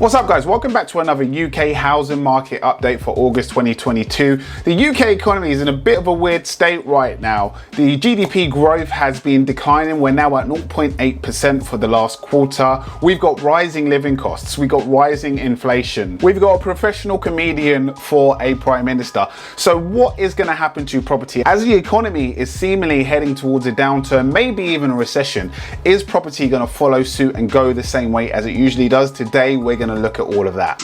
What's up guys, welcome back to another UK housing market update for August 2022. The UK economy is in a bit of a weird state right now. The GDP growth has been declining. We're now at 0.8% for the last quarter. We've got rising living costs, we've got rising inflation. We've got a professional comedian for a prime minister. So what is going to happen to property? As the economy is seemingly heading towards a downturn, maybe even a recession, is property going to follow suit and go the same way as it usually does? Today we're going to look at all of that.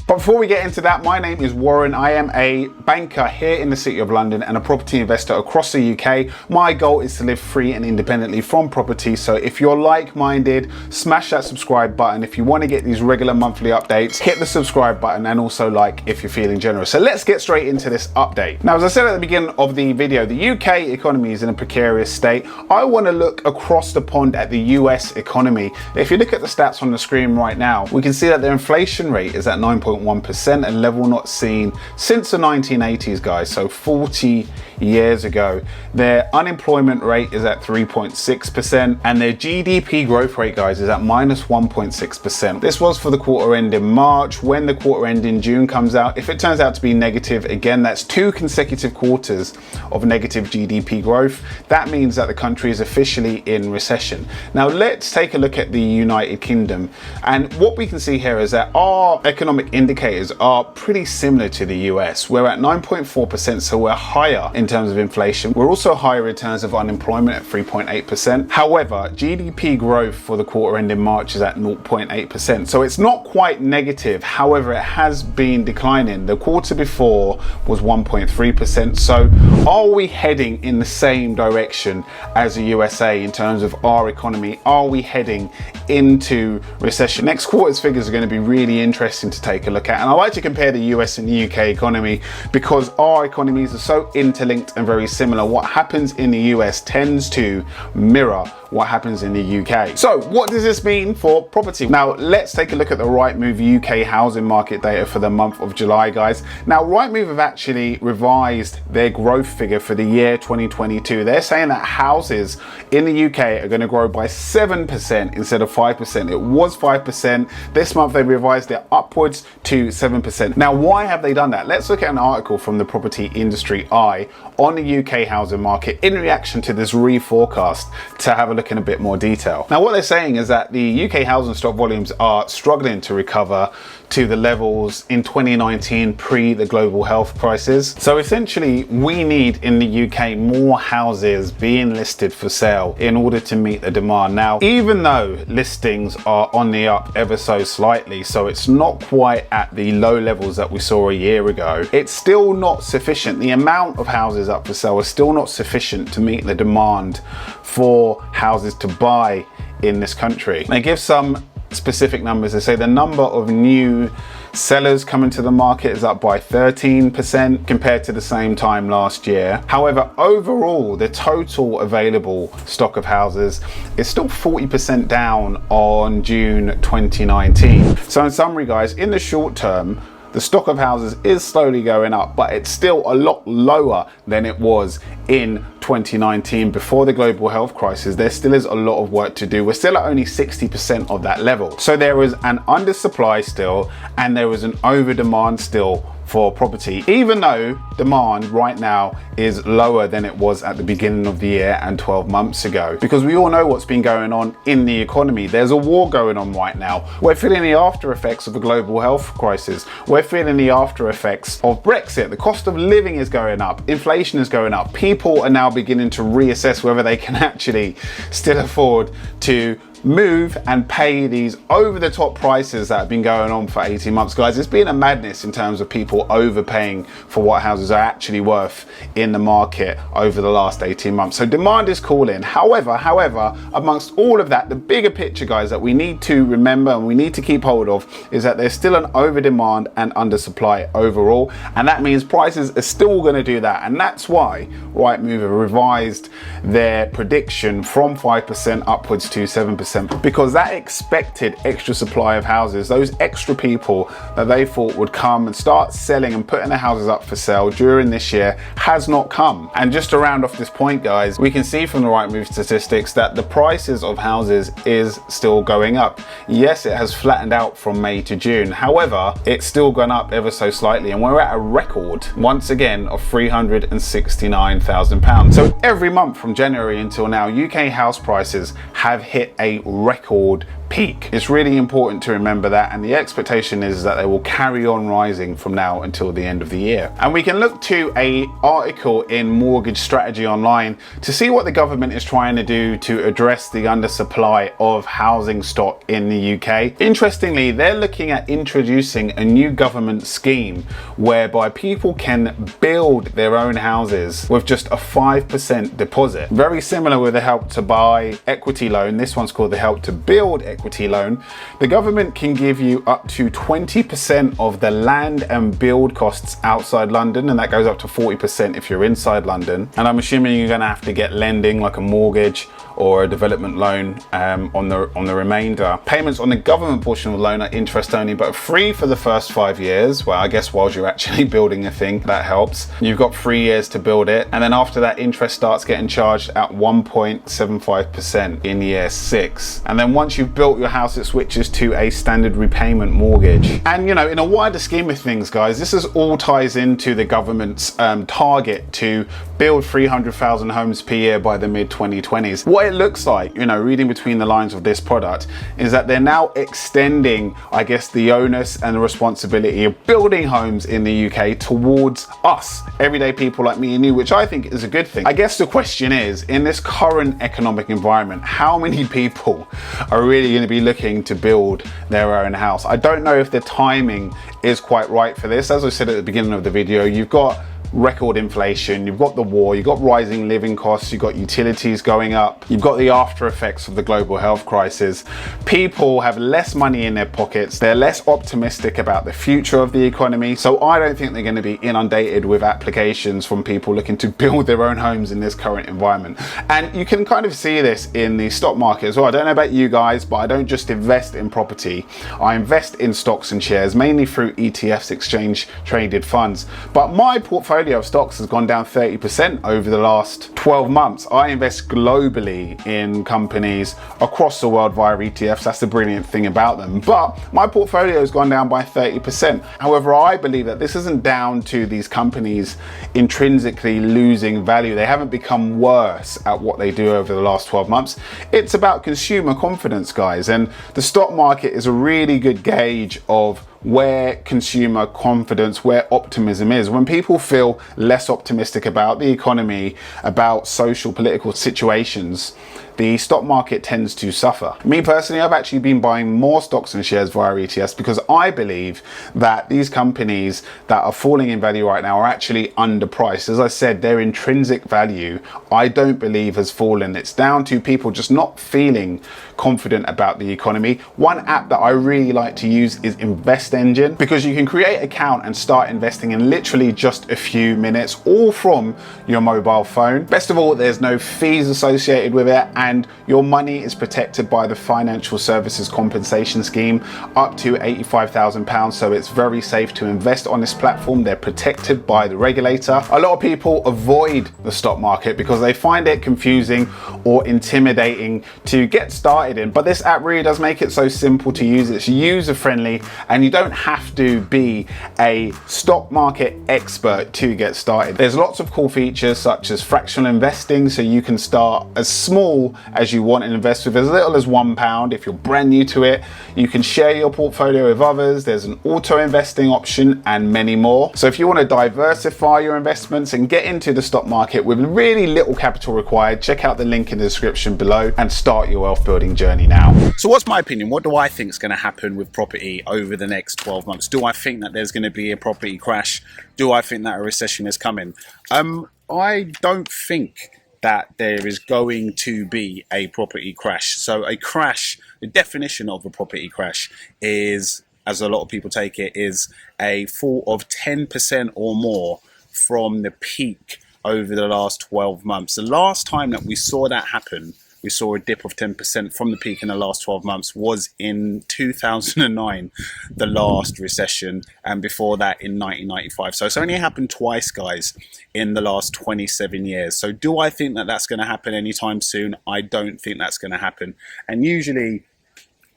But before we get into that, my name is Warren. I am a banker here in the City of London and a property investor across the UK. My goal is to live free and independently from property. So if you're like-minded, smash that subscribe button. If you want to get these regular monthly updates, hit the subscribe button and also like if you're feeling generous. So let's get straight into this update. Now, as I said at the beginning of the video, the UK economy is in a precarious state. I want to look across the pond at the US economy. If you look at the stats on the screen right now, we can see that the inflation rate is at 9.1%, a level not seen since the 1980s, guys, so 40 years ago. Their unemployment rate is at 3.6% and their GDP growth rate, guys, is at -1.6%. This was for the quarter end in March. When the quarter end in June comes out, if it turns out to be negative again, that's 2 consecutive quarters of negative GDP growth. That means that the country is officially in recession. Now let's take a look at the United Kingdom, and what we can see here is that our economic indicators are pretty similar to the US. We're at 9.4%, so we're higher in terms of inflation. We're also higher in terms of unemployment at 3.8%. However, GDP growth for the quarter end in March is at 0.8%. So it's not quite negative. However, it has been declining. The quarter before was 1.3%. So are we heading in the same direction as the USA in terms of our economy? Are we heading into recession? Next quarter's figures are going to be really interesting to take a look at. And I like to compare the US and the UK economy because our economies are so interlinked and very similar. What happens in the US tends to mirror what happens in the UK. So what does this mean for property? Now let's take a look at the rightmove UK housing market data for the month of July, guys. Now rightmove have actually revised their growth figure for the year 2022. They're saying that houses in the UK are going to grow by 7% instead of 5%. It was 5%. This month they revised it upwards to 7%. Now why have they done that? Let's look at an article from the Property Industry Eye on the UK housing market in reaction to this reforecast to have a look in a bit more detail. Now what they're saying is that the UK housing stock volumes are struggling to recover to the levels in 2019 pre the global health crisis. So essentially we need in the UK more houses being listed for sale in order to meet the demand. Now even though listings are on the up ever so slightly, so it's not quite at the low levels that we saw a year ago, it's still not sufficient. The amount of houses up for sale is still not sufficient to meet the demand for houses to buy in this country. They give some specific numbers. They say the number of new sellers coming to the market is up by 13% compared to the same time last year. However, overall, the total available stock of houses is still 40% down on June 2019. So in summary, guys, in the short term, the stock of houses is slowly going up, but it's still a lot lower than it was in 2019 before the global health crisis. There still is a lot of work to do. We're still at only 60% of that level. So there is an undersupply still, and there is an over demand still for property, even though demand right now is lower than it was at the beginning of the year and 12 months ago, because we all know what's been going on in the economy. There's a war going on right now. We're feeling the after effects of the global health crisis. We're feeling the after effects of Brexit. The cost of living is going up, inflation is going up. People are now beginning to reassess whether they can actually still afford to move and pay these over-the-top prices that have been going on for 18 months. Guys, it's been a madness in terms of people overpaying for what houses are actually worth in the market over the last 18 months. So demand is calling. However, amongst all of that, the bigger picture, guys, that we need to remember and we need to keep hold of is that there's still an over-demand and under-supply overall, and that means prices are still going to do that. And that's why rightmove have revised their prediction from 5% upwards to 7% 5%, because that expected extra supply of houses, those extra people that they thought would come and start selling and putting their houses up for sale during this year has not come. And just to round off this point, guys, we can see from the Rightmove statistics that the prices of houses is still going up. Yes, it has flattened out from May to June. However, it's still gone up ever so slightly, and we're at a record once again of £369,000. So every month from January until now, UK house prices have hit a record peak. It's really important to remember that, and the expectation is that they will carry on rising from now until the end of the year. And we can look to an article in Mortgage Strategy Online to see what the government is trying to do to address the undersupply of housing stock in the UK. Interestingly, they're looking at introducing a new government scheme whereby people can build their own houses with just a 5% deposit. Very similar with the Help to Buy equity loan. This one's called the Help to Build equity loan. The government can give you up to 20% of the land and build costs outside London, and that goes up to 40% if you're inside London. And I'm assuming you're going to have to get lending like a mortgage or a development loan on the remainder. Payments on the government portion of the loan are interest only, but free for the first 5 years. Well, I guess whilst you're actually building a thing, that helps. You've got 3 years to build it, and then after that, interest starts getting charged at 1.75% in year 6. And then once you've built your house, it switches to a standard repayment mortgage. And you know, in a wider scheme of things, guys, this is all ties into the government's target to build 300,000 homes per year by the mid-2020s. What it looks like, you know, reading between the lines of this product, is that they're now extending, I guess, the onus and the responsibility of building homes in the UK towards us, everyday people like me and you, which I think is a good thing. I guess the question is, in this current economic environment, how many people are really going to be looking to build their own house? I don't know if the timing is quite right for this. As I said at the beginning of the video, you've got record inflation, you've got the war, you've got rising living costs, you've got utilities going up, you've got the after effects of the global health crisis. People have less money in their pockets, they're less optimistic about the future of the economy, so I don't think they're going to be inundated with applications from people looking to build their own homes in this current environment. And you can kind of see this in the stock market as well. I don't know about you guys, but I don't just invest in property, I invest in stocks and shares, mainly through ETFs, exchange traded funds. But my portfolio of stocks has gone down 30% over the last 12 months. I invest globally in companies across the world via ETFs. That's the brilliant thing about them. But my portfolio has gone down by 30%. However, I believe that this isn't down to these companies intrinsically losing value. They haven't become worse at what they do over the last 12 months. It's about consumer confidence, guys. And the stock market is a really good gauge of where consumer confidence, where optimism is. When people feel less optimistic about the economy, about social, political situations, the stock market tends to suffer. Me personally, I've actually been buying more stocks and shares via ETFs because I believe that these companies that are falling in value right now are actually underpriced. As I said, their intrinsic value, I don't believe has fallen. It's down to people just not feeling confident about the economy. One app that I really like to use is InvestEngine, because you can create an account and start investing in literally just a few minutes, all from your mobile phone. Best of all, there's no fees associated with it, and your money is protected by the Financial Services Compensation Scheme up to £85,000, so it's very safe to invest on this platform. They're protected by the regulator. A lot of people avoid the stock market because they find it confusing or intimidating to get started in, but this app really does make it so simple to use. It's user friendly, and you don't have to be a stock market expert to get started. There's lots of cool features such as fractional investing, so you can start as small as you want and invest with as little as £1 if you're brand new to it. You can share your portfolio with others. There's an auto investing option and many more. So if you want to diversify your investments and get into the stock market with really little capital required, check out the link in the description below and start your wealth building journey now. So what's my opinion? What do I think is going to happen with property over the next 12 months? Do I think that there's going to be a property crash? Do I think that a recession is coming? I don't think that there is going to be a property crash. So a crash, the definition of a property crash is, as a lot of people take it, is a fall of 10% or more from the peak over the last 12 months. The last time that we saw that happen we saw a dip of 10% from the peak in the last 12 months was in 2009, the last recession, and before that in 1995. So it's only happened twice, guys, in the last 27 years. So do I think that that's going to happen anytime soon? I don't think that's going to happen. And usually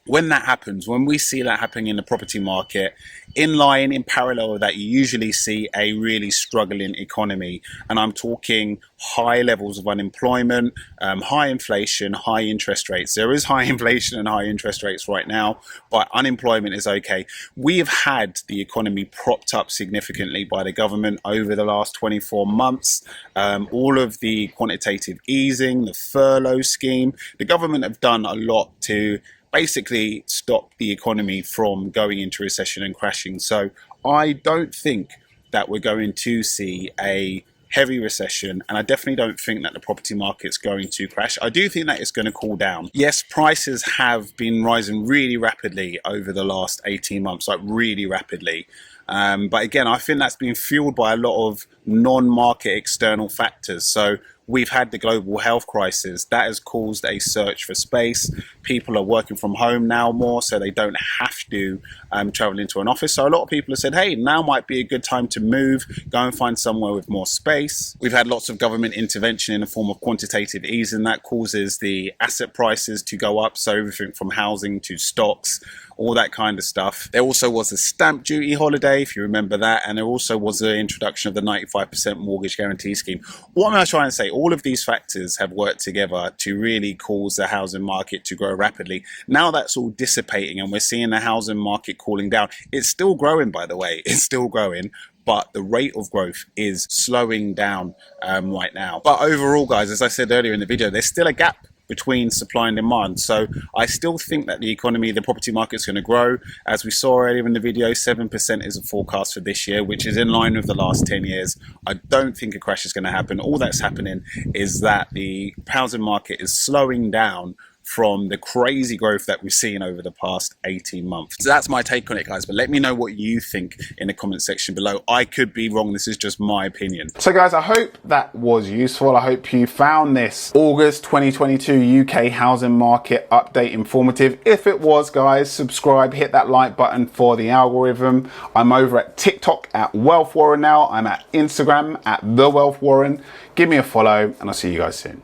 when that happens, when we see that happening in the property market, in line, in parallel with that, you usually see a really struggling economy. And I'm talking high levels of unemployment, high inflation, high interest rates. There is high inflation and high interest rates right now, but unemployment is okay. We have had the economy propped up significantly by the government over the last 24 months. All of the quantitative easing, the furlough scheme, the government have done a lot to basically stop the economy from going into recession and crashing. So I don't think that we're going to see a heavy recession, and I definitely don't think that the property market's going to crash. I do think that it's going to cool down. Yes, prices have been rising really rapidly over the last 18 months, like really rapidly. But again, I think that's been fueled by a lot of non-market external factors. So we've had the global health crisis that has caused a search for space. People are working from home now more, so they don't have to travel into an office. So a lot of people have said, hey, now might be a good time to move, go and find somewhere with more space. We've had lots of government intervention in the form of quantitative easing that causes the asset prices to go up. So everything from housing to stocks, all that kind of stuff. There also was a stamp duty holiday, if you remember that, and there also was the introduction of the 95% mortgage guarantee scheme. What am I trying to say? All of these factors have worked together to really cause the housing market to grow rapidly. Now that's all dissipating and we're seeing the housing market cooling down. It's still growing, by the way, it's still growing, but the rate of growth is slowing down right now. But overall, guys, as I said earlier in the video, there's still a gap between supply and demand. So I still think that the economy, the property market is going to grow. As we saw earlier in the video, 7% is a forecast for this year, which is in line with the last 10 years. I don't think a crash is going to happen. All that's happening is that the housing market is slowing down from the crazy growth that we've seen over the past 18 months. So that's my take on it, guys, but let me know what you think in the comment section below. I could be wrong, this is just my opinion. So guys, I hope that was useful. I hope you found this August 2022 UK housing market update informative. If it was, guys, subscribe, hit that like button for the algorithm. I'm over at TikTok at Wealth Warren now. I'm at Instagram at The Wealth Warren. Give me a follow and I'll see you guys soon.